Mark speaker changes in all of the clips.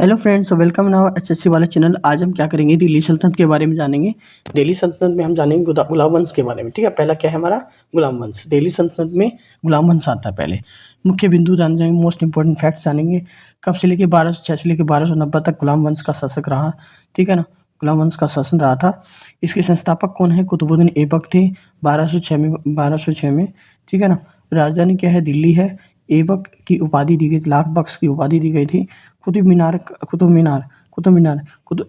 Speaker 1: Hello friends, welcome now HSC वाला channel. आज हम क्या करेंगे, दिल्ली सल्तनत के बारे में जानेंगे। दिल्ली सल्तनत में हम जानेंगे गुलाम वंश के बारे में। ठीक है, पहला क्या है हमारा गुलाम वंश। दिल्ली सल्तनत में गुलाम वंश आता है पहले। मुख्य बिंदु जान जाएंगे, मोस्ट इंपॉर्टेंट फैक्ट्स जानेंगे। कब से लेके 1206 से लेके 1290 तक गुलाम वंश का शासक रहा। ठीक है ना, गुलाम वंश का शासन रहा था। इसके संस्थापक कौन है? कुतुबुद्दीन ऐबक थे 1206 में। ठीक है ना, राजधानी क्या है? दिल्ली है। ऐबक की उपाधि दी गई, लाख बख्श की उपाधि दी गई थी। कुतुब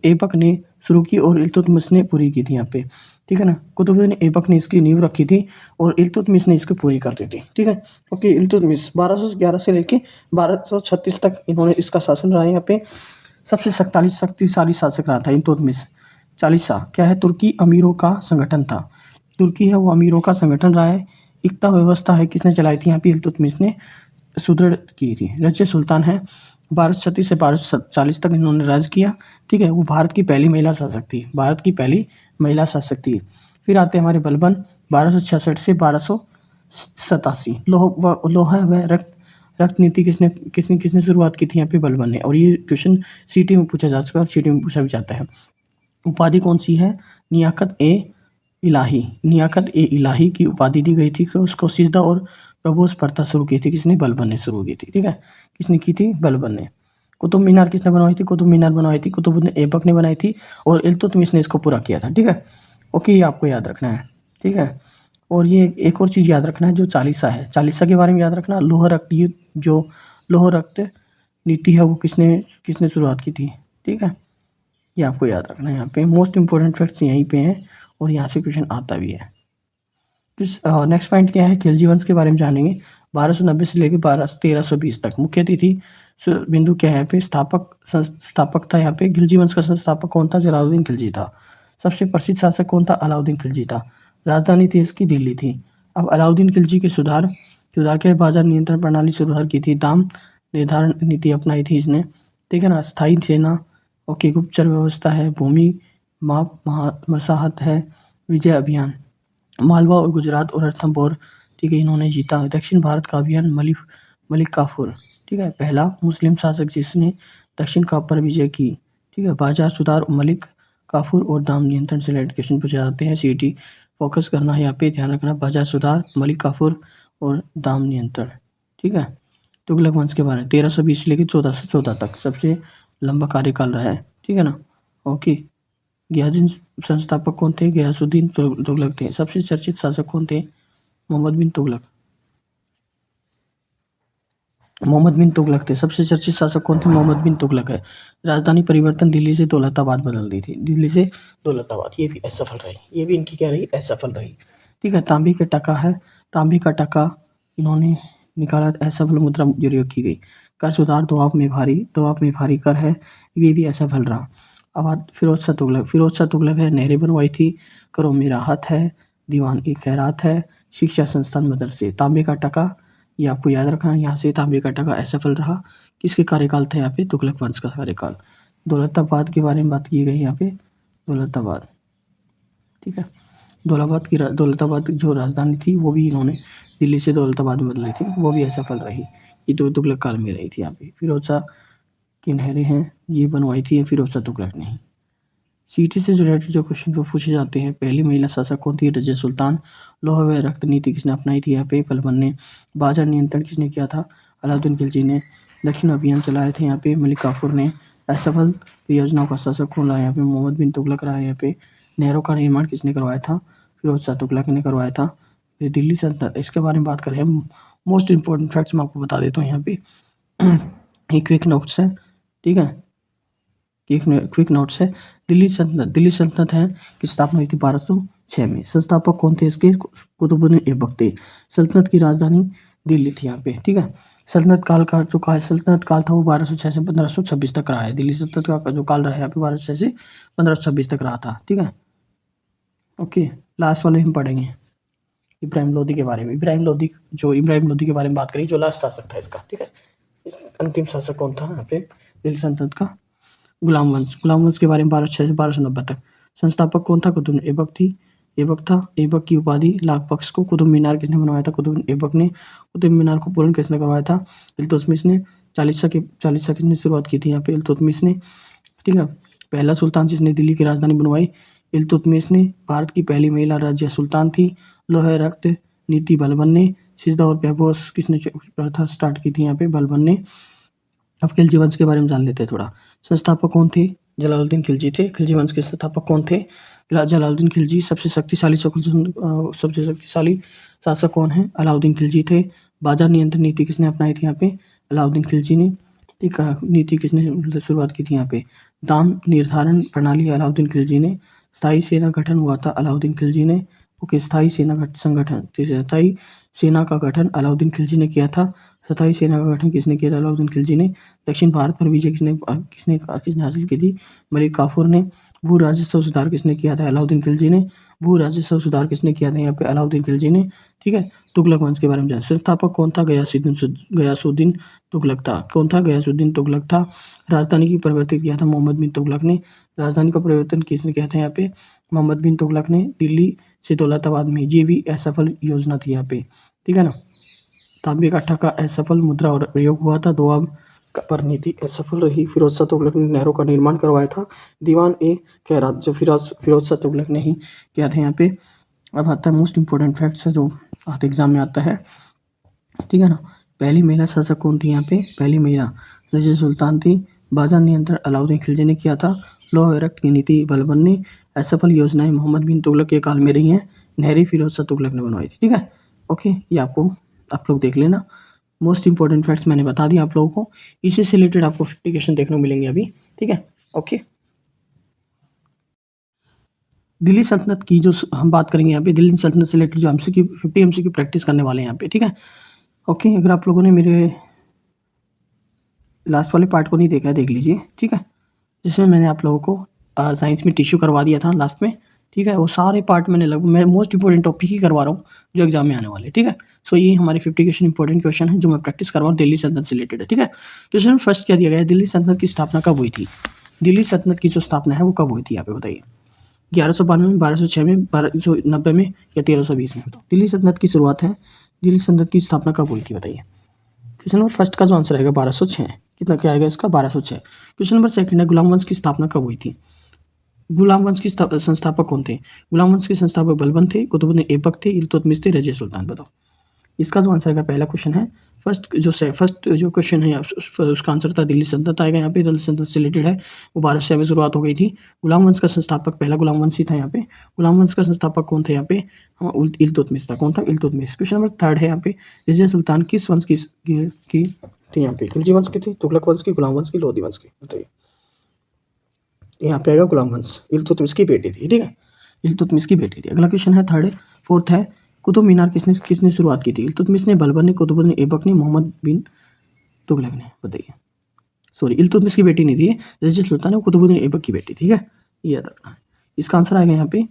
Speaker 1: ऐबक ने शुरू की और इल्तुतमिश ने पूरी की थी यहाँ पे। ठीक है ना, कुतुबुद्दीन ऐबक ने इसकी नींव रखी थी और इल्तुतमिश ने इसकी पूरी कर दी थी। ठीक है, ओके। इल्तुतमिश 1211 से लेके 1236 तक इन्होंने इसका शासन रहा यहाँ पे। सबसे शक्तिशाली शासक रहा था इल्तुतमिश। चालीसा क्या है? तुर्की अमीरों का संगठन था। तुर्की है वो अमीरों का संगठन रहा है। इक्ता व्यवस्था है, किसने चलाई थी यहाँ पे? इल्तुतमिश ने सुदृढ़ की थी। रज़िया सुल्तान है, 1236 से 1240 तक इन्होंने राज किया। ठीक है, वो भारत की पहली महिला शासक थी। भारत की पहली महिला शासक थी। फिर आते हैं हमारे बलबन 1266 से 1287। लोहा व रक्त नीति किसने किसने किसने शुरुआत की थी यहाँ पे? बलबन ने। और ये क्वेश्चन सीटी में पूछा जा चुका है, सीटी में पूछा भी जाता है। उपाधि कौन सी है? नियाकत ए इलाही। नियाकत ए इलाही की उपाधि दी गई थी। उसको सिजदा और प्रभुत्व प्रथा शुरू की थी किसने? बलबन ने शुरू की थी। ठीक है, किसने की थी? बलबन ने। कुतुब मीनार किसने बनवाई थी? कुतुब मीनार बनवाई थी कुतुबुद्दीन ऐबक ने बनाई थी और इल्तुतमिश ने इसको पूरा किया था। ठीक है, ओके, ये आपको याद रखना है। ठीक है, और ये एक और चीज़ याद रखना है, जो चालीसा है, चालीसा के बारे में याद रखना। लोह रक्त, ये जो लोह रक्त नीति है वो किसने किसने शुरुआत की थी? ठीक है, ये आपको याद रखना है। यहाँ पे मोस्ट इंपॉर्टेंट फैक्ट्स यहीं पे हैं और यहाँ से क्वेश्चन आता भी है। नेक्स्ट पॉइंट क्या है? खिलजी वंश के बारे में जानेंगे। 1290 से लेकर 1320 तक। मुख्य अतिथि बिंदु क्या है यहाँ पे? संस्थापक था यहाँ पे। खिलजी वंश का संस्थापक कौन था? जलालुद्दीन खिलजी था। सबसे प्रसिद्ध शासक कौन था? अलाउद्दीन खिलजी था। राजधानी थी इसकी दिल्ली थी। अब अलाउद्दीन खिलजी के सुधार के बाजार नियंत्रण प्रणाली सुधार की थी। दाम निर्धारण नीति अपनाई थी इसने। ठीक है ना, स्थायी सेना, ओके, गुप्तचर व्यवस्था है, भूमि माप मसाहत है, विजय अभियान, मालवा और गुजरात और रणथंभौर, ठीक है, इन्होंने जीता। दक्षिण भारत का अभियान, मलिक काफूर, ठीक है, पहला मुस्लिम शासक जिसने दक्षिण का पर विजय की। ठीक है, बाजार सुधार, मलिक काफूर और दाम नियंत्रण से रिलेटेड क्वेश्चन पूछे जाते हैं। सीटी फोकस करना है यहाँ पे, ध्यान रखना। बाजार सुधार, मलिक काफूर और दाम नियंत्रण। ठीक है, तुगलक वंश के बारे में 1320 से लेकर 1414 तक सबसे लंबा कार्यकाल रहा है। ठीक है ना, ओके। गयाजुद्दीन संस्थापक कौन थे? गयासुद्दीन तुगलक थे। सबसे चर्चित शासक कौन थे? मोहम्मद बिन तुगलक। मोहम्मद बिन तुगलक थे। सबसे चर्चित शासक कौन थे? मोहम्मद बिन तुगलक है। राजधानी परिवर्तन, दिल्ली से दौलताबाद बदल दी थी। दिल्ली से दौलताबाद, ये भी असफल रही। ये भी इनकी क्या रही? असफल रही। ठीक है, तांबे का टका है। तांबे का टका इन्होंने निकाला, असफल मुद्रा प्रयोग की गई। कर सुधार, दवाब में भारी कर है, ये भी असफल रहा। अब फिरोज शाह तुगलक है। नहरें बनवाई थी। करों में राहत है, दीवान की खैरात है, शिक्षा संस्थान मदरसे। तांबे का टका, ये आपको याद रखना है। यहाँ से तांबे का टका असफल रहा। किसके कार्यकाल था यहाँ पे? तुगलक वंश का कार्यकाल। दौलताबाद के बारे में बात की गई यहाँ पे, दौलताबाद। ठीक है, दौलताबाद जो राजधानी थी वो भी इन्होंने दिल्ली से दौलताबाद में बदली थी, वो भी असफल रही। ये तो तुगलक काल में रही थी यहाँ पे। फिरोज शाह की नहरें हैं, ये बनवाई थी फिरोज शाह तुगलक ने। सीटी से रिलेटेड जो क्वेश्चन वो पूछे जाते हैं, पहली महिला शासक कौन थी? रजिया सुल्तान। लोह व रक्त नीति किसने अपनाई थी यहाँ पे? बलबन ने। बाजार नियंत्रण किसने किया था? अलाउद्दीन खिलजी ने। दक्षिण अभियान चलाए थे यहाँ पे मलिक काफूर ने। असफल परियोजनाओं का शासक कौन रहा यहाँ पे? मोहम्मद बिन तुगलक रहा यहाँ पे। नहरों का निर्माण किसने करवाया था? फिरोज शाह तुगलक ने करवाया था। फिर दिल्ली सल्तनत, इसके बारे में बात करें, मोस्ट इंपॉर्टेंट फैक्ट्स मैं आपको बता देता हूँ यहाँ पे। एक क्विक नोट्स है। ठीक है, क्विक नोट्स है। दिल्ली सल्तनत है की स्थापना हुई थी 1206 में। संस्थापक कौन थे इसके? कुतुबुद्दीन ऐबक थे। सल्तनत की राजधानी दिल्ली थी यहाँ पे। ठीक है, सल्तनत काल था वो 1206 से 1526 तक रहा है। दिल्ली सल्तनत का जो काल रहा है यहाँ पे 1206 से 1526 तक रहा था। ठीक है, ओके। लास्ट वाले हम पढ़ेंगे इब्राहिम लोदी के बारे में। इब्राहिम लोदी के बारे में बात करें, जो लास्ट शासक था इसका। ठीक है, इस अंतिम शासक कौन था यहाँ पे दिल्ली सल्तनत का? गुलाम वंश के बारे में 1206 से 1290 तक। संस्थापक कौन था? कुतुब ऐबक की उपाधि लाख बख्श को। कुतुब मीनार किसने बनवाया था? कुतुब ऐबक ने। कुतुब मीनार को पूर्ण किसने करवाया था? इल्तुतमिश ने। चालीसा किसने शुरुआत की थी यहाँ पे? इल्तुतमिश ने, ठीक है। पहला सुल्तान जिसने दिल्ली की राजधानी बनवाई, इल्तुतमिश ने। भारत की पहली महिला राज्य सुल्तान थी, लोहे रक्त नीति बलबन ने। सिजदा और पैपोस किसने प्रथा स्टार्ट की थी यहाँ पे? बलबन ने। अब खिलजी वंश के बारे में जान लेते हैं थोड़ा। संस्थापक कौन थे? जलालुद्दीन खिलजी थे। खिलजी वंश के संस्थापक कौन थे? जलालुद्दीन खिलजी। सबसे शक्तिशाली शासक कौन है? अलाउद्दीन खिलजी थे। बाजार नियंत्रण नीति किसने अपनाई थी यहाँ पे? अलाउद्दीन खिलजी ने। ठीक है, नीति किसने शुरुआत की थी यहाँ पे? दाम निर्धारण प्रणाली अलाउद्दीन खिलजी ने। स्थायी सेना गठन हुआ था अलाउद्दीन खिलजी ने। ओके, स्थायी सेना का गठन अलाउद्दीन खिलजी ने किया था। स्थायी सेना का गठन किसने किया था? अलाउद्दीन खिलजी ने। दक्षिण भारत पर विजय किसने हासिल की थी? मलिक काफूर ने। भू राजस्व सुधार किसने किया था? अलाउद्दीन खिलजी ने। भू राजस्व सुधार किसने किया था यहाँ पे? अलाउद्दीन खिलजी ने। ठीक है, तुगलक वंश के बारे में जाना। संस्थापक कौन था? गयासुद्दीन तुगलक था। कौन था? गयासुद्दीन तुगलक था। राजधानी की परिवर्तित किया था मोहम्मद बिन तुगलक ने। राजधानी का परिवर्तन किसने किया था यहाँ पे? मोहम्मद बिन तुगलक ने। दिल्ली से दौलताबाद में, ये भी असफल योजना थी यहाँ पे, ठीक है ना। तांबे का टका असफल मुद्रा और प्रयोग हुआ था। दोआब पर नीति असफल रही। फिरोज शाह तुगलक ने नहरों का निर्माण करवाया था। दीवान ए खैरात जो फिरोज शाह तुगलक ने ही किया था यहाँ पे। अब आता है मोस्ट इंपॉर्टेंट फैक्ट्स है जो आते एग्जाम में आता है, ठीक है ना। पहली महिला शासक कौन थी यहाँ पे? पहली महिला रजिया सुल्तान थी। बाजार नियंत्रण अलाउद्दीन खिलजी ने किया था। लौह रक्त की नीति बलबन ने। असफल योजनाएं मोहम्मद बिन तुगलक के काल में रही हैं। नहरी फिरोज शाह तुगलक ने बनवाई थी, ठीक है। ओके, ये आप लोग देख लेना। मोस्ट इंपॉर्टेंट फैक्ट्स मैंने बता दिया आप लोगों को। इसी से रिलेटेड आपको 50 क्वेश्चन देखने को मिलेंगे अभी, ठीक है। ओके, दिल्ली सल्तनत की जो हम बात करेंगे यहाँ पे, दिल्ली सल्तनत से रिलेटेड जो एमसीक्यू 50 एमसीक्यू प्रैक्टिस करने वाले हैं यहाँ पे, ठीक है। ओके, अगर आप लोगों ने मेरे लास्ट वाले पार्ट को नहीं देखा है, देख लीजिए, ठीक है। जिसमें मैंने आप लोगों को साइंस में टिश्यू करवा दिया था लास्ट में, ठीक है। वो सारे पार्ट मैं मोस्ट इंपॉर्टेंट टॉपिक ही करवा रहा हूँ जो एग्जाम में आने वाले, ठीक है। सो ये हमारे 50 क्वेश्चन इंपॉर्टेंट क्वेश्चन है जो मैं प्रैक्टिस करवा रहा हूँ, दिल्ली सल्तनत से रिलेटेड है, ठीक है। क्वेश्चन फर्स्ट क्या दिया गया है? दिल्ली सल्तनत की स्थापना कब हुई थी? दिल्ली सल्तनत की जो स्थापना है वो कब हुई थी यहाँ पे बताइए? 1192 में, 1206 में, 1290 में या 1320 में? बताओ, दिल्ली सल्तनत की शुरुआत है, दिल्ली सल्तनत की स्थापना कब हुई थी बताइए? क्वेश्चन नंबर फर्स्ट का जो आंसर आएगा 1206। कितना क्या आएगा इसका? 1206। क्वेश्चन नंबर सेकंड है, गुलाम वंश की स्थापना कब हुई थी? गुलाम वंश की संस्थापक कौन थे? गुलाम वंश के संस्थापक बलबन थे, कुतुबुद्दीन ऐबक थे, इल्तुतमिश थे, रजिया सुल्तान? बताओ, इसका जो आंसर आएगा पहला क्वेश्चन है। फर्स्ट जो क्वेश्चन है उसका आंसर था दिल्ली सल्तनत आएगा यहाँ पे। दिल्ली सल्तनत से रिलेटेड है, वो 1200 में शुरुआत हो गई थी। गुलाम वंश का संस्थापक पहला गुलाम वंश ही था यहाँ पे। गुलाम वंश का संस्थापक कौन था यहाँ पे? हाँ, इल्तुतमिश था। कौन था? इल्तुतमिश। क्वेश्चन नंबर थर्ड है यहाँ पे, रजिया सुल्तान किस वंश की थी यहाँ पे? खिलजी वंश की थी, तुगलक वंश की, गुलाम वंश की, लोधी वंश की? बताइए। यहाँ पे आएगा गुलाम वंश, इल्तुतमिश की बेटी थी, ठीक है। इल्तुतमिश की बेटी थी। अगला क्वेश्चन है थर्ड है, फोर्थ है, कुतुब मीनार किसने शुरुआत की थी? इल्तुतमिश ने, बलबन ने, कुतुबुद्दीन ऐबक ने, मोहम्मद बिन तुगलक ने? बताइए। सॉरी, इल्तुतमिश की बेटी नहीं थी, रजिया सुल्तान है, कुतुबुद्दीन ऐबक की बेटी, ठीक है। ये याद रखना है। इसका आंसर आएगा यहाँ पे,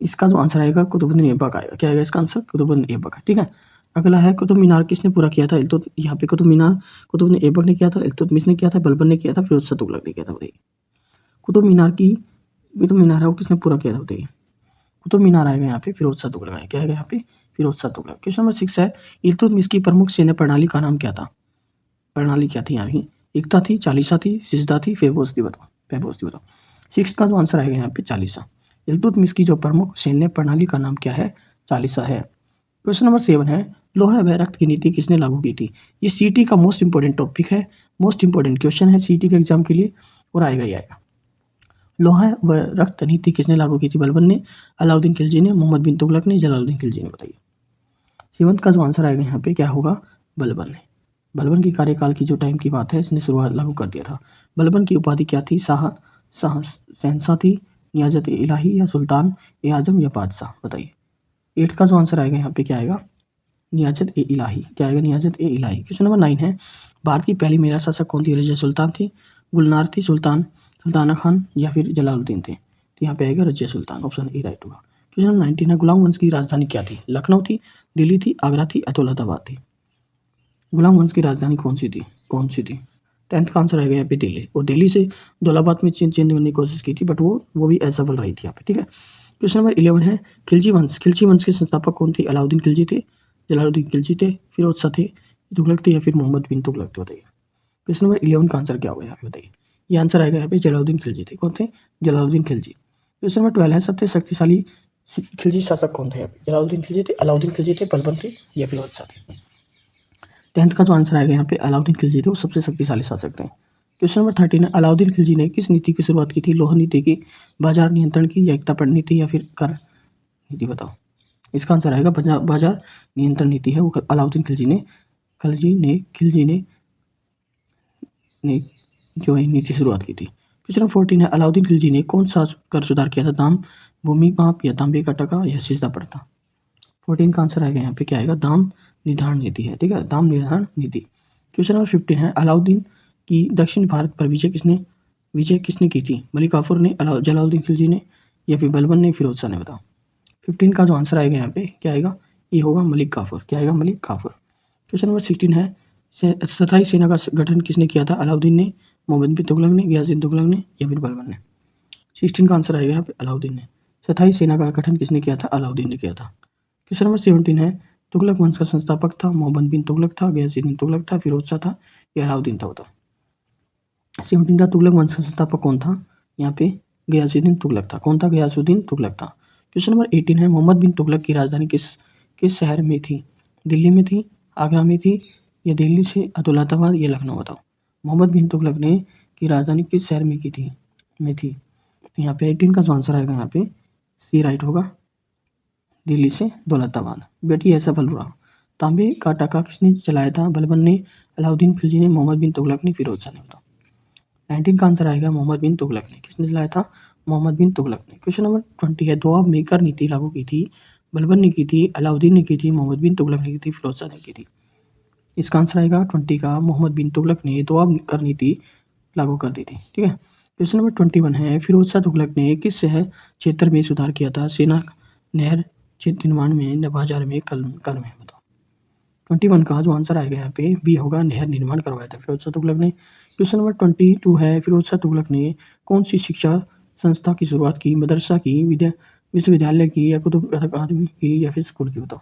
Speaker 1: इसका जो आंसर आएगा कुतुबुद्दीन ऐबक आएगा। क्या आएगा इसका आंसर? कुतुबुद्दीन ऐबक है, ठीक है। अगला है, कुतुब मीनार किसने पूरा किया था? यहाँ पे कुतुब मीनार कुतुबुद्दीन ऐबक ने किया था, इल्तुतमिश ने किया था, बलबन ने किया था, फिरोज शाह तुगलक ने किया था? बताइए। कुतुब मीनार है वो किसने पूरा किया था बताइए? कुतुब मीनार आएगा यहाँ पे, फिरोज शाह तुगलक आएगा। क्या आएगा यहाँ पे? फिरोज शाह तुगलक। क्वेश्चन नंबर 6 है, इल्तुतमिश की प्रमुख सैन्य प्रणाली का नाम क्या था? प्रणाली क्या थी यहाँ की? एकता थी, चालीसा थी, सिजदा थी, फेबोस थी? बताओ। 6 का जो आंसर आएगा यहाँ पे चालीसा। इल्तुतमिश की जो प्रमुख सैन्य प्रणाली का नाम क्या है? चालीसा है। क्वेश्चन नंबर 7 है, लोहा व रक्त की नीति किसने लागू की थी? ये सीटी का मोस्ट इंपॉर्टेंट टॉपिक है, मोस्ट इंपॉर्टेंट क्वेश्चन है सीटी के एग्जाम के लिए, और आएगा ही आएगा। लोहा व रक्त नीति किसने लागू की थी? बलबन ने, अलाउद्दीन खिलजी ने, मोहम्मद बिन तुगलक ने, जलालुद्दीन खिलजी ने? बताइए। 7 का जो आंसर आएगा यहाँ पे क्या होगा? बलबन ने। बलबन की कार्यकाल की जो टाइम की बात है, इसने शुरुआत लागू कर दिया था। बलबन की उपाधि क्या थी? शहंशाह थी, नियाजत ए इलाही, या सुल्तान ए आजम, या बादशाह? बताइए। 8 का जो आंसर आएगा यहाँ पे क्या आएगा? नियाजत ए इलाही। क्या आएगा? नियाजत ए इलाही। क्वेश्चन नंबर 9 है, भारत की पहली महिला शासक कौन थी? रजिया सुल्तान थी, गुलनार थी, सुल्ताना खान, या फिर जलालुद्दीन थे? तो यहाँ पे आएगा Razia Sultan, option A right होगा। क्वेश्चन नंबर 19 है, गुलाम वंश की राजधानी क्या थी? लखनऊ थी, दिल्ली थी, आगरा थी, दौलताबाद थी? गुलाम वंश की राजधानी कौन सी थी? 10th का आंसर आएगा यहाँ पे दिल्ली। और दिल्ली से दौलताबाद में चेंज करने की कोशिश की थी, बट वो भी असफल रही थी यहाँ पे, ठीक है। क्वेश्चन नंबर 11 है, खिलजी वंश के संस्थापक कौन थे? अलाउद्दीन खिलजी थे, जलालुद्दीन खिलजी थे, फिरोज शाह थे, तुगलक थे, या फिर मोहम्मद बिन तुगलक थे? बताइए। क्वेश्चन नंबर 11 का आंसर क्या होगा यहाँ पे बताइए। ये आंसर आएगा यहाँ पे जलालुद्दीन खिलजी थे। कौन थे? जलालुद्दीन खिलजी। क्वेश्चन नंबर 12 है सबसे शक्तिशाली खिलजी शासक कौन थे यहाँ पे? जलालुद्दीन खिलजी थे, अलाउद्दीन खिलजी थे, बलबन थे या फिर बादशाह थे? 10th का जो आंसर आएगा यहाँ पे अलाउद्दीन खिलजी थे, वो सबसे शक्तिशाली शासक थे। क्वेश्चन नंबर 13 है अलाउद्दीन खिलजी ने किस नीति की शुरुआत की थी? लोहा नीति की, बाजार नियंत्रण की या एकता नीति या फिर कर नीति? बताओ। इसका आंसर आएगा बाजार नियंत्रण नीति है, वो अलाउद्दीन खिलजी ने जो है नीति शुरुआत की थी। क्वेश्चन नंबर 14 है अलाउद्दीन खिलजी ने कौन सा कर सुधार किया था? दाम, भूमि माप या तांबे का टका या सिजदा प्रथा? 14 का आंसर आएगा यहाँ पे क्या आएगा? दाम निर्धारण नीति है, ठीक है, दाम निर्धारण नीति। क्वेश्चन नंबर 15 है अलाउद्दीन की दक्षिण भारत पर विजय किसने की थी? मलिक काफूर ने, जलालुद्दीन खिलजी ने या फिर बलबन ने, फिरोज शाह ने? बताओ। 15 का जो आंसर आएगा यहाँ पे क्या आएगा? ये होगा मलिक काफूर। क्या आएगा? मलिक काफूर। क्वेश्चन नंबर 16 है स्थायी सेना का गठन किसने किया था? अलाउद्दीन ने, मोहम्मद बिन तुगलक ने, गयासुद्दीन तुगलक ने या फिर बलबन ने? 16 का आंसर आएगा यहाँ पे अलाउद्दीन ने। स्थायी सेना का गठन किसने किया था? अलाउद्दीन ने किया था। क्वेश्चन नंबर 17 है तुगलक वंश का संस्थापक था? मोहम्मद बिन तुगलक था, गयासुद्दीन तुगलक था, फिरोज शाह था या अलाउद्दीन था? बताओ। 17 का तुगलक वंश का संस्थापक कौन था? यहाँ पे गयासुद्दीन तुगलक था। कौन था? गयासुद्दीन तुगलक था। क्वेश्चन नंबर 18 है मोहम्मद बिन तुगलक की राजधानी किस शहर में थी? दिल्ली में थी, आगरा में थी या दिल्ली से दौलताबाद या लखनऊ? बताओ। मोहम्मद बिन तुगलक ने की राजधानी किस शहर में की थी? तो यहाँ पे 18 का जो आंसर आएगा यहाँ पे सी राइट होगा, दिल्ली से दौलताबाद। बेटी ऐसा सफल हुआ। तांबे का टका किसने चलाया था? बलबन ने, अलाउद्दीन खिलजी ने, मोहम्मद बिन तुगलक ने, फिरोज शाह ने? बताओ। 19 का आंसर आएगा मोहम्मद बिन तुगलक ने। किसने चलाया था? मोहम्मद बिन तुगलक ने। क्वेश्चन नंबर 20 है दोआब में कर नीति लागू की थी? बलबन ने की थी, अलाउद्दीन ने की थी, मोहम्मद बिन तुगलक ने की थी, फिरोज शाह ने की थी? इसका आंसर आएगा 20 का मोहम्मद बिन तुगलक ने दोआब कर नीति लागू कर दी थी, ठीक है। क्वेश्चन नंबर 21 है फिरोज शाह तुगलक ने किस शहर क्षेत्र में सुधार किया था? सेना, नहर क्षेत्र निर्माण में, बाजार में, कल में? बताओ। 21 का जो आंसर आएगा यहाँ पे बी होगा, नहर निर्माण करवाया था फिरोज शाह तुगलक ने। क्वेश्चन नंबर 22 है फिरोज शाह तुगलक ने कौन सी शिक्षा संस्था की शुरुआत की? मदरसा की, विश्वविद्यालय की या कुतुब अकादमी की या फिर स्कूल की? बताओ।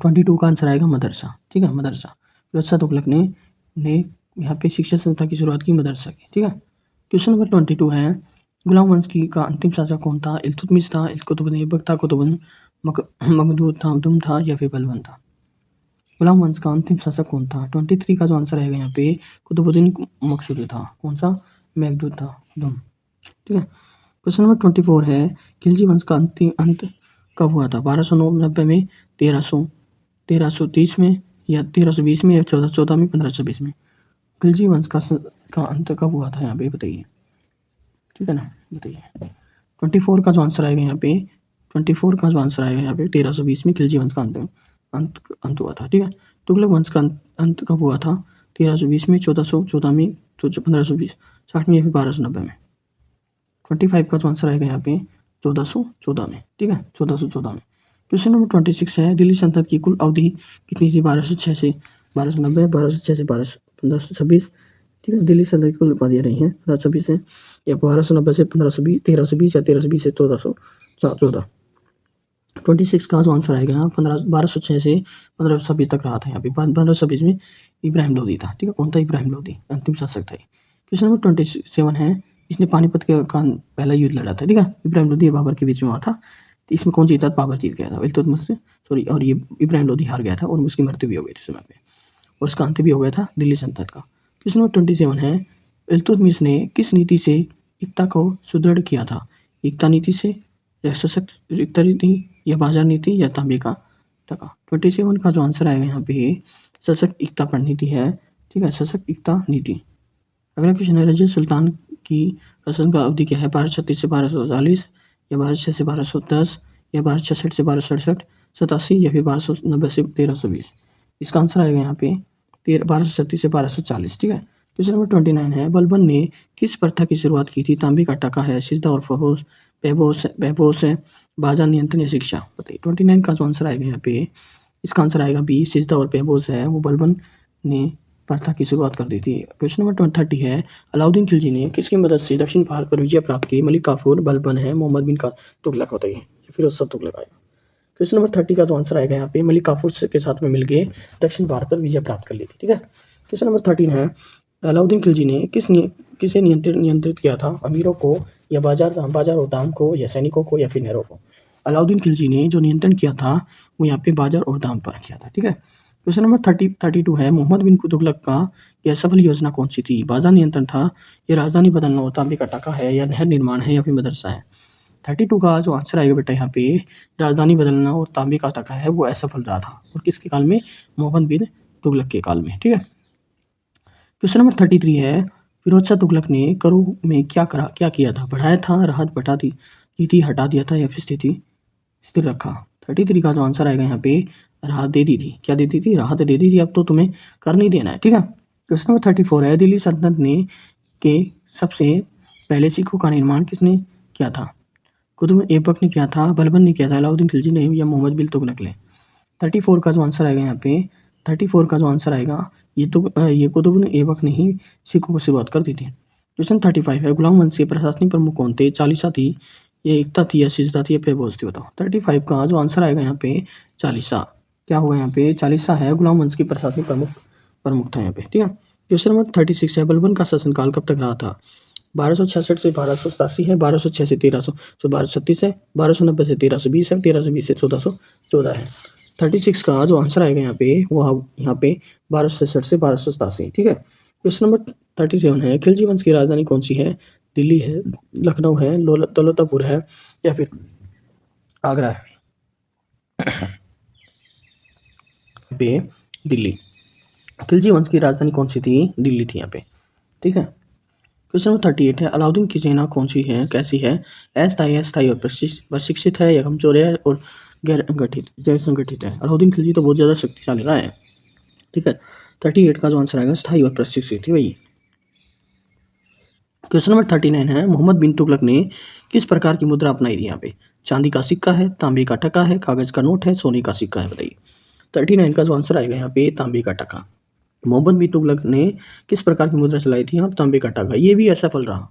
Speaker 1: 22 का आंसर आएगा मदरसा, ठीक है, मदरसा। फिरोज शाह तुगलक ने यहाँ पे शिक्षा संस्था की शुरुआत की मदरसा की, ठीक है। क्वेश्चन नंबर 22 है गुलाम वंश की का अंतिम शासक कौन था? इल्तुतमिश था, कुतुबुद्दीन ऐबक था, कुतुबुद्दीन मगदूद था, दुम था या फिर बलबन था? गुलाम वंश का अंतिम शासक कौन था? 23 का जो आंसर आएगा यहाँ पे कुतुबुद्दीन मकसूद था। कौन सा? मेघदूत था, दुम, ठीक है। क्वेश्चन नंबर 24 है खिलजी वंश का अंत कब हुआ था? 1290 में, 1330 में या 1320 में या 1414 में, 1520 में? खिलजी वंश का अंत कब हुआ था यहाँ पे बताइए, ठीक है ना, बताइए। 24 का जो आंसर आएगा यहाँ पे 24 का जो आंसर आएगा यहाँ पे 1320 में खिलजी वंश का अंत हुआ था, ठीक है। तुगलक वंश का अंत कब हुआ था? 1320 में, 1414 में, 1520, 60 में या फिर 1290 में? 25 का जो आंसर आएगा यहाँ पे 1414 में, ठीक है, 1414 में। क्वेश्चन नंबर 26 है दिल्ली सल्तनत की कुल अवधि कितनी थी? 1206 से 1290, 1206 से 1526, ठीक है। दिल्ली सल्तनत की कुल उपाधियाँ रही हैं 1526 से या 1290 से 1520, 1320 या 1320 से 1414। 26 का जो आंसर आएगा यहाँ 1206 से 1526 तक रहा था यहाँ पे। 1526 में इब्राहिम लोदी था, ठीक है। कौन था? इब्राहिम लोदी अंतिम शासक था। क्वेश्चन नंबर 27 है इसने पानीपत का पहला युद्ध लड़ा था, ठीक है। इब्राहिम लोदी और बाबर के बीच में हुआ था। तो इसमें कौन जीता? बाबर जीत गया था इल्तुतमिश से, सॉरी, और ये इब्राहिम लोदी हार गया था और उसकी मृत्यु भी हो गई थी समय पे और उसका अंत भी हो गया था दिल्ली सल्तनत का। क्वेश्चन नंबर 27 है इल्तुतमिश ने किस नीति से एकता को सुदृढ़ किया था? एकता नीति से या सशक्त एकता नीति या बाजार नीति या तांबे का टका? 27 का जो आंसर आएगा यहाँ पे सशक्त एकता पर नीति है, ठीक है, सशक्त एकता नीति। अगला क्वेश्चन है रजिया सुल्तान की शासन का अवधि क्या है? 1236 से 1240 या 1206 से 1210 या 1266 से 1267, 87 या फिर 1290 से 1320? इसका आंसर आएगा यहाँ पे 1237 से 1240, ठीक है। क्वेश्चन नंबर 29 है बलबन ने किस प्रथा की शुरुआत की थी? तांबे का टका है, सिजदा और पैबोस है, बाजार नियंत्रण या शिक्षा? बताइए। 29 का जो आंसर आएगा यहाँ पे इसका आंसर आएगा बी, सिजदा और पैबोस है, वो बलबन ने प्रथा की शुरुआत कर दी थी। क्वेश्चन नंबर 30 है अलाउद्दीन खिलजी ने किसकी मदद से दक्षिण भारत पर विजय प्राप्त की? मलिक काफूर, बलबन है, मोहम्मद बिन का तुगलक? होता है फिरोज शाह तुगलक आएगा। क्वेश्चन नंबर 30 का जो आंसर आएगा यहाँ पे मलिक काफूर के साथ में मिलकर दक्षिण भारत पर विजय प्राप्त कर ली थी, ठीक है। क्वेश्चन नंबर 13 है, अलाउद्दीन खिलजी ने किसे नियंत्रित किया था? अमीरों को या बाजार और दाम को या सैनिकों को या फिर नहरों को? अलाउद्दीन खिलजी ने जो नियंत्रण किया था वो यहाँ पे बाजार और दाम पर किया था। ठीक है। क्वेश्चन नंबर 32 है, मोहम्मद बिन तुगलक का यह सफल योजना कौन सी थी? बाजार नियंत्रण था, या राजधानी बदलना और तांबे का टाका है, या नहर निर्माण है, या फिर मदरसा है? 32 का जो आंसर आएगा बेटा यहाँ पे, राजधानी बदलना और तांबे का टाका है वो असफल रहा था। और किसके काल में? मोहम्मद बिन तुगलक के काल में। ठीक है। क्वेश्चन नंबर 33 है, फिरोज शाह तुगलक ने करों में क्या किया था? बढ़ाया था, राहत बढ़ा दी की थी, हटा दिया था, या फिर स्थिति स्थिर रखा? 33 का जो आंसर आएगा यहाँ पे, राहत दे दी थी। क्या दे दी थी? राहत दे दी थी। अब तो तुम्हें कर नहीं देना है। ठीक है। क्वेश्चन नंबर 34 है, दिल्ली सल्तनत ने के सबसे पहले सिक्कों का निर्माण किसने किया था? कुतुब ऐबक ने किया था, बलबन ने किया था, अलाउद्दीन खिलजी ने, या मोहम्मद बिन तुगलक ने? 34 का जो आंसर आएगा यहाँ पे, 34 का जो आंसर आएगा, ये कुतुब ऐबक ने ही सिक्कों की शुरुआत कर दी थी। क्वेश्चन 35 है, गुलाम वंश के प्रशासनिक प्रमुख कौन थे? चालीसा थी, या एकता थी, या सिजदा थी, या प्रबोध थी? बताओ। 35 का जो आंसर आएगा यहाँ पे, चालीसा। क्या होगा यहाँ पे? चालीसा है, गुलाम वंश के प्रशासनिक प्रमुख था यहाँ पे। ठीक है। क्वेश्चन नंबर 36 है, बलबन का शासनकाल कब तक रहा था? 1266 से 1287 है, 1206 से 1236 है, 1290 से 1320 है, 1320 से 1414 है। 36 का जो आंसर आएगा यहाँ पे, वो यहाँ पे 1267 से 1287। ठीक है। क्वेश्चन नंबर 37 है, खिलजी वंश की राजधानी कौन सी है? दिल्ली है, लखनऊ है, दौलतापुर है, या फिर आगरा है? पे दिल्ली। खिलजी वंश की राजधानी कौन सी थी? दिल्ली थी यहाँ पे। ठीक है। क्वेश्चन नंबर 38 है, अलाउद्दीन की सेना कौन सी है, कैसी है? अस्थायी और प्रशिक्षित है, या कमजोर है और गैर संगठित है? अलाउद्दीन खिलजी तो बहुत ज़्यादा शक्तिशाली रहा है। ठीक है। 38 का जो आंसर आएगा, स्थायी और प्रशिक्षित थी वही। क्वेश्चन नंबर 39 है, मोहम्मद बिन तुगलक ने किस प्रकार की मुद्रा अपनाई थी यहाँ पे? चांदी का सिक्का है, तांबे का टका है, कागज का नोट है, सोने का सिक्का है? बताइए। 39 का जो आंसर आएगा यहाँ पे, तांबे का टका। मोहम्मद बिन तुगलक ने किस प्रकार की मुद्रा चलाई थी? यहाँ तांबे का टका। ये भी असफल रहा।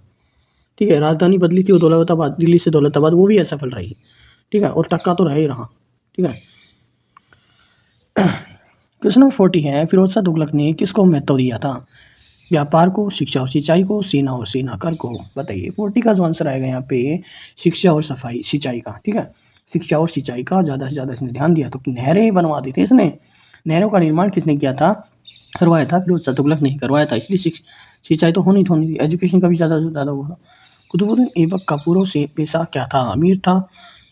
Speaker 1: ठीक है। राजधानी बदली थी वो दौलताबाद, दिल्ली से दौलताबाद, वो भी असफल रही। ठीक है। और टक्का तो रह ही रहा। ठीक है। क्वेश्चन नंबर 40 है, फिरोज शाह तुगलक ने किसको महत्व दिया था? व्यापार को, शिक्षा और सिंचाई को, सेना और सेना कर को? बताइए। 40 का जो आंसर आएगा यहाँ पे, शिक्षा और सफाई सिंचाई का। ठीक है। शिक्षा और सिंचाई का ज़्यादा से ज़्यादा इसने ध्यान दिया। तो नहरें ही बनवा दी थी इसने। नहरों का निर्माण किसने किया था? करवाया था, फिरोज शाह तुगलक ने करवाया था। इसलिए सिंचाई तो होनी थी। एजुकेशन का भी ज़्यादा से ज़्यादा हुआ। कुतुबुद्दीन ऐबक का पूर्व से पेशा क्या था? अमीर था,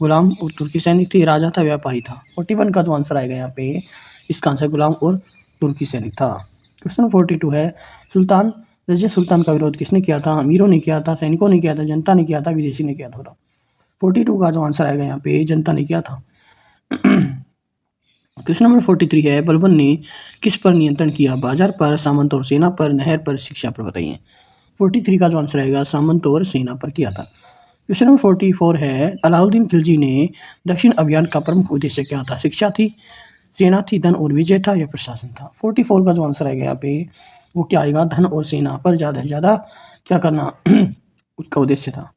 Speaker 1: गुलाम और तुर्की सैनिक थे, राजा था, व्यापारी था? 41 का जो आंसर आएगा यहाँ पे, इसका आंसर गुलाम और तुर्की सैनिक था। क्वेश्चन 42 है, सुल्तान रजिया सुल्तान का विरोध किसने किया था? अमीरों ने किया था, सैनिकों ने किया था, जनता ने किया था, विदेशी ने किया था? 42 का जो आंसर आएगा यहाँ पे, जनता ने किया था। क्वेश्चन नंबर 43 है, बलबन ने किस पर नियंत्रण किया? बाजार पर, सामंत और सेना पर, नहर पर, शिक्षा पर? बताइए। 43 का जो आंसर आएगा, सामंत और सेना पर किया था। क्वेश्चन नंबर 44 है, अलाउद्दीन खिलजी ने दक्षिण अभियान का प्रमुख उद्देश्य क्या था? शिक्षा थी, सेना थी, धन और विजय था, या प्रशासन था? 44 का जो आंसर आएगा यहाँ पे, वो क्या आएगा? धन और सेना पर ज़्यादा से ज़्यादा क्या करना उसका उद्देश्य था।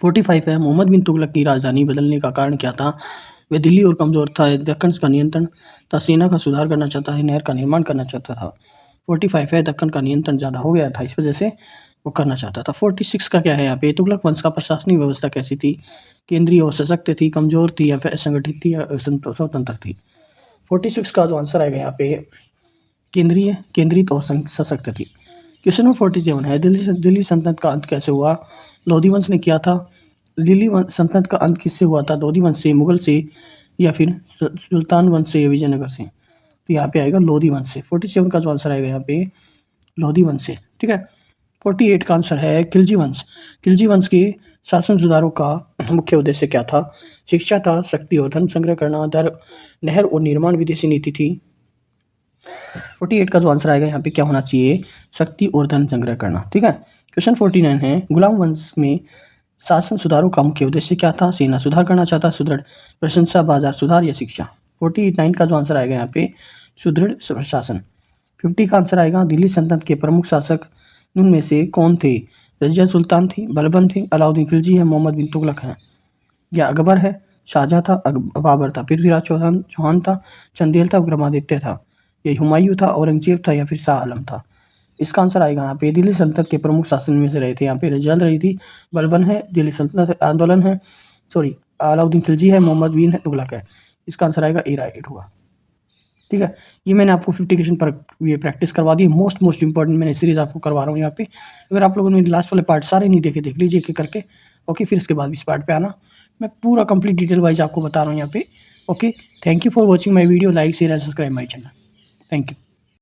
Speaker 1: 45 है, मोहम्मद बिन तुगलक की राजधानी बदलने का कारण क्या था? वह दिल्ली और कमजोर था, दक्कन का नियंत्रण था, सेना का सुधार करना चाहता है, नहर का निर्माण करना चाहता था? 45 है, दक्कन का नियंत्रण ज़्यादा हो गया था, इस वजह से वो करना चाहता था। 46 का क्या है यहाँ पे, तुगलक वंश का प्रशासनिक व्यवस्था कैसी थी? केंद्रीय और सशक्त थी, कमजोर थी, या फिर असंगठित थी, या स्वतंत्र थी? 46 का जो आंसर आएगा यहाँ पे, केंद्रित और सशक्त थी। क्वेश्चन नंबर 47 है, दिल्ली सल्तनत का अंत कैसे हुआ? लोधी वंश ने किया था। सल्तनत का अंत किससे हुआ था? लोधी वंश से, मुगल से, या फिर सुल्तान वंश से, या विजयनगर से? तो यहाँ पे आएगा लोधी वंश से। 47 का जो आंसर आएगा यहाँ पे, लोधी वंश से। ठीक है। 48 का आंसर है खिलजी वंश। खिलजी वंश के शासन सुधारों का मुख्य उद्देश्य क्या था? शिक्षा था, शक्ति और धन संग्रह करना, नहर और निर्माण, विदेशी नीति थी? 48 का जो आंसर आएगा यहाँ पे, क्या होना चाहिए? शक्ति और धन संग्रह करना। ठीक है। क्वेश्चन 49 है, गुलाम वंश में शासन सुधारों का मुख्य उद्देश्य क्या था? सेना सुधार करना चाहता, सुदृढ़ प्रशंसा, बाजार सुधार, या शिक्षा? 49 का जो आंसर आएगा यहाँ पे, सुदृढ़ प्रशासन। 50 का आंसर आएगा, दिल्ली सल्तनत के प्रमुख शासक उनमें से कौन थे? रजिया सुल्तान थी, बलबन थे, अलाउद्दीन खिलजी है, मोहम्मद बिन तुगलक है? या अकबर है, शाहजहाँ था, बाबर था, पृथ्वीराज चौहान था, चंदेल था, विक्रमादित्य था? ये हुमायूं था, औरंगजेब था या फिर शाह आलम था? इसका आंसर आएगा यहाँ पे दिल्ली सल्तनत के प्रमुख शासन में से रहे थे। यहाँ पे चल रही थी, बलबन है, दिल्ली सल्तनत आंदोलन है, सॉरी अलाउद्दीन खिलजी है, मोहम्मद बिन है, तुगलक है। इसका आंसर आएगा ए राइट होगा। ठीक है, ये मैंने आपको 50 क्वेश्चन पर ये प्रैक्टिस करवा दी है। मोस्ट इंपॉर्टेंट मैंने सीरीज आपको करवा रहा हूँ यहाँ पे। अगर आप लोगों ने लास्ट वाले पार्ट सारे नहीं देखे, देख लीजिए एक-एक करके। ओके, फिर इसके बाद इस पार्ट पे आना। मैं पूरा कंप्लीट डिटेल वाइज आपको बता रहा हूँ यहाँ पे। Okay, thank you for watching my video. Like share and subscribe my channel. Thank you.